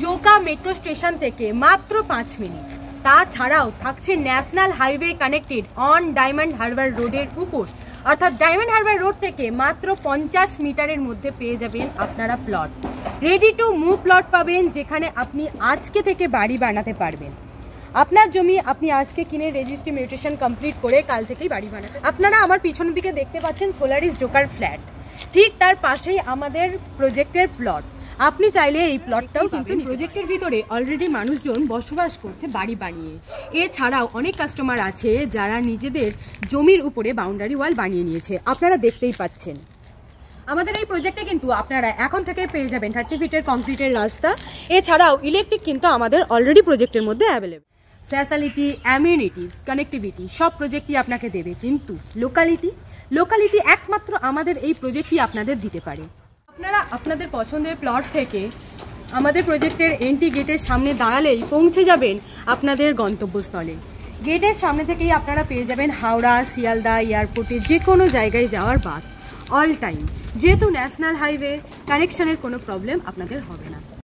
Joka metro station থেকে মাত্র 5 minute. তাছাড়াও থাকছে national highway connected on diamond Harbour রোডের উপর, অর্থাৎ ডায়মন্ড হারবার রোড থেকে মাত্র 50 মিটারের মধ্যে পেয়ে যাবেন আপনারা plot. Ready to move plot পাবেন, যেখানে আপনি আজকে থেকে বাড়ি বানাতে পারবেন। আপনার জমি আপনি আজকে কিনে রেজিস্ট্রি মিউটেশন কমপ্লিট করে কাল থেকেই বাড়ি বানাতে। আপনারা আমার পিছনের দিকে দেখতে পাচ্ছেন সোলারিস জোকার ফ্ল্যাট, ঠিক তার পাশেই আমাদের প্রজেক্টের প্লট। আপনি চাইলে এই প্লটটাও কিন্তু প্রজেক্টের ভিতরে অলরেডি মানুষজন বসবাস করছে বাড়ি বানিয়ে। এছাড়াও অনেক কাস্টমার আছে যারা নিজেদের জমির উপরে বাউন্ডারি ওয়াল বানিয়ে নিয়েছে, আপনারা দেখতেই পাচ্ছেন। আমাদের এই প্রজেক্টে কিন্তু আপনারা এখন থেকে পেয়ে যাবেন 30 ফিটের কংক্রিটের রাস্তা। এছাড়াও ইলেকট্রিক কিন্তু আমাদের অলরেডি প্রজেক্টের মধ্যে অ্যাভেলেবেল। ফ্যাসিলিটি, অ্যামিউনিটিস, কানেক্টিভিটি সব প্রজেক্টই আপনাকে দেবে, কিন্তু লোকালিটি একমাত্র আমাদের এই প্রজেক্টই আপনাদের দিতে পারে। আপনারা আপনাদের পছন্দের প্লট থেকে আমাদের প্রজেক্টের এন্ট্রি গেটের সামনে দাঁড়ালেই পৌঁছে যাবেন আপনাদের গন্তব্যস্থলে। গেটের সামনে থেকেই আপনারা পেয়ে যাবেন হাওড়া, শিয়ালদা, এয়ারপোর্টে যে কোনো জায়গায় যাওয়ার বাস অল টাইম, যেহেতু ন্যাশনাল হাইওয়ে কানেকশনের কোনো প্রবলেম আপনাদের হবে না।